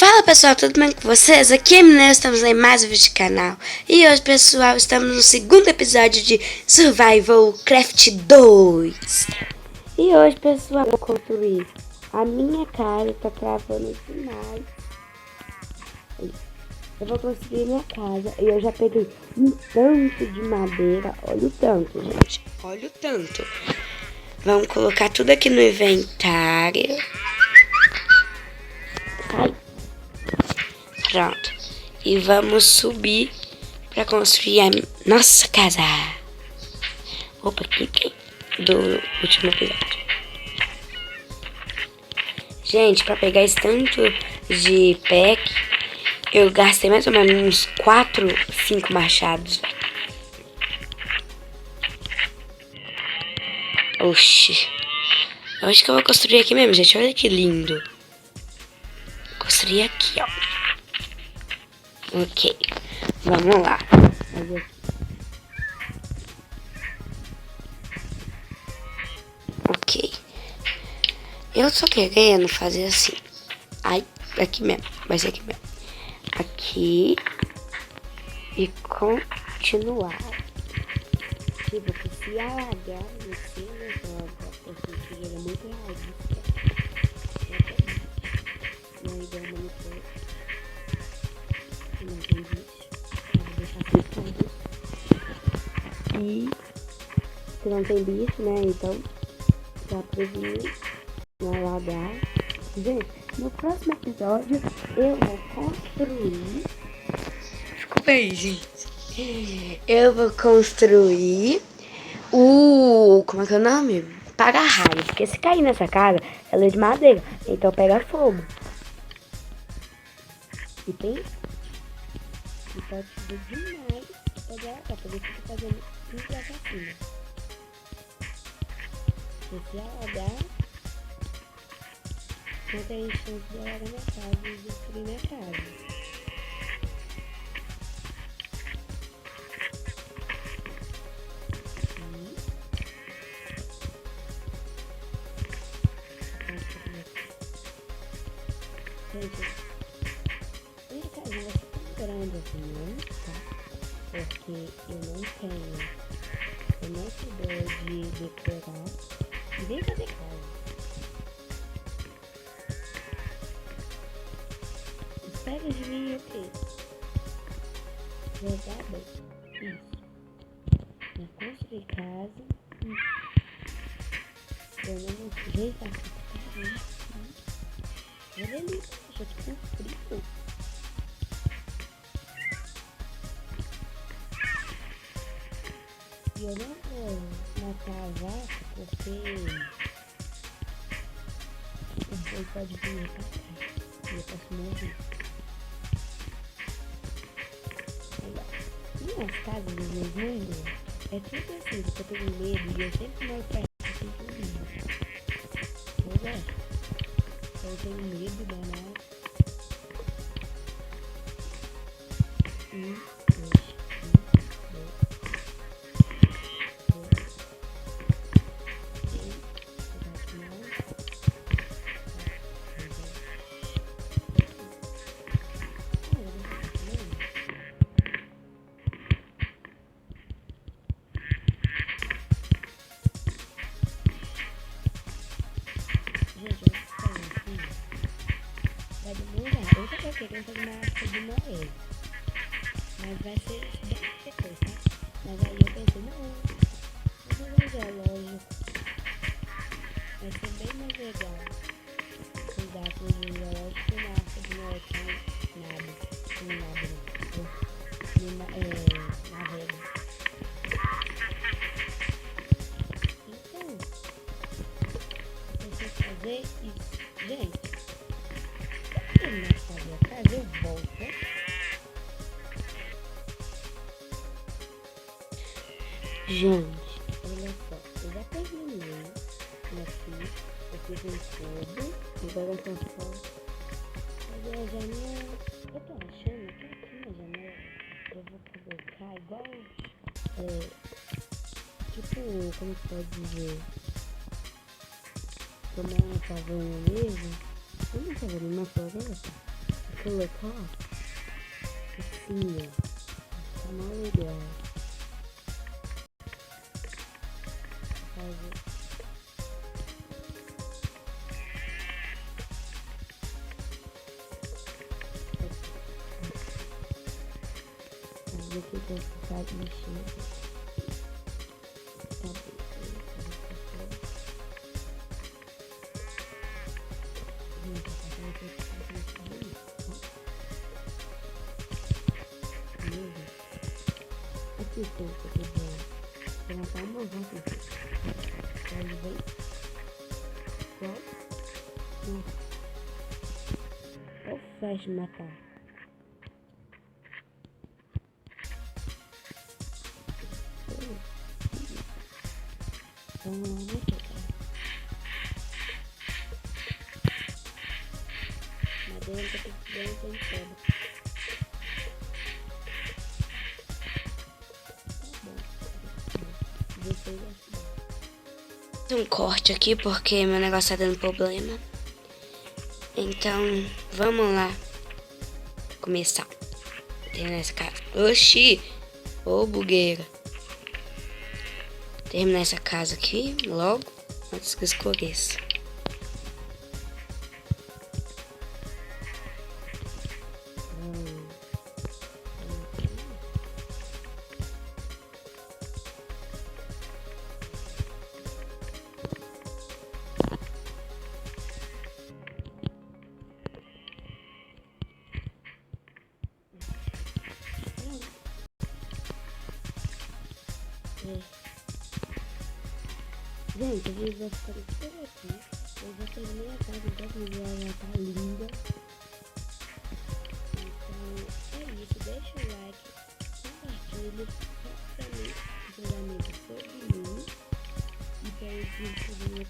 Fala pessoal, tudo bem com vocês? Aqui é a Mineira, estamos em mais um vídeo do canal. E hoje pessoal, estamos no segundo episódio de Survival Craft 2. E hoje pessoal, eu vou construir a minha casa, tá travando demais. Eu vou construir minha casa e eu já peguei um tanto de madeira. Olha o tanto, gente, olha o tanto. Vamos colocar tudo aqui no inventário. Sai. Pronto. E vamos subir para construir a nossa casa. Opa, cliquei do último episódio. Gente, para pegar esse tanto de pack, eu gastei mais ou menos uns 4, 5 machados. Oxi. Eu acho que eu vou construir aqui mesmo, gente. Olha que lindo. Vou construir aqui, ó. Ok. Vamos lá. Ok. Eu só querendo fazer assim. Ai, aqui mesmo. Vai ser aqui mesmo. Aqui. E continuar. Tipo, que se alagar, você joga. Porque ele é muito realista. Não deu uma monitor. Não tem bicho. Vou deixar aqui tudo. E se não tem bicho, né? Então, pra prevenir não alagar. Gente, no próximo episódio eu vou construir. Desculpa aí, gente. Eu vou construir o... Como é que é o nome? Para-raio. Porque se cair nessa casa, ela é de madeira. Então pega fogo. E tem... E pode subir demais. Pode alagar. Por isso que eu tô fazendo tudo pra cima. Se alagar... Não tem chance de alagar minha casa e destruir minha casa. Gente, minha casa vai ser tão grande assim, não, tá? Porque eu não sou boa de decorar e nem fazer casa. Espera de mim o quê? Jogar bem. Isso. Eu construir casa. Eu não sei fazer casa. Olha ali, já tô com frio. E eu não vou matar a vaca porque o boi pode vir pra cá. E eu posso morrer. Minhas casas dos meus mundos é tudo assim, porque eu tenho medo e eu sempre moro perto assim tudo. Eu gosto. Eu tenho medo danado. Vai demorar. Eu já tô querendo fazer uma arte de Noé. Mas vai ser depois, tá? Mas aí eu pensei, não, vou fazer um zoológico. Vai ser bem mais legal. Cuidar com o zoológico e na arte de Noé com nada. Com nada, não. Na rede. Então, eu preciso fazer isso. Gente, terminar de fazer a casa, eu volto. Gente, olha só, eu já terminei aqui, eu fiz um tubo, agora eu tô só fazer a janela. Eu tô achando que aqui na janela eu vou colocar igual, tipo, como que pode dizer, como é uma caverna mesmo. Eu não tô vendo uma floresta. colocar assim, ó. Tá mal legal. Aqui que eu sabe mexer. Tá bom. Aqui tem o que eu vou levantar uma mão aqui. Ele vem. Igual. Ou fecha matar. Vamos lá, né, cara? Mas dentro tem pedra. Um corte aqui porque meu negócio tá dando problema. Então, vamos lá começar. Terminar essa casa. Oxi! Ô, bugueira. Terminar essa casa aqui logo antes que escureça. Gente, a gente vai ficando por aqui. Eu já terminei a casa, então a já tá linda. Então é isso, deixa o like, compartilha, comenta com seus amigos sobre mim. E para eu fazer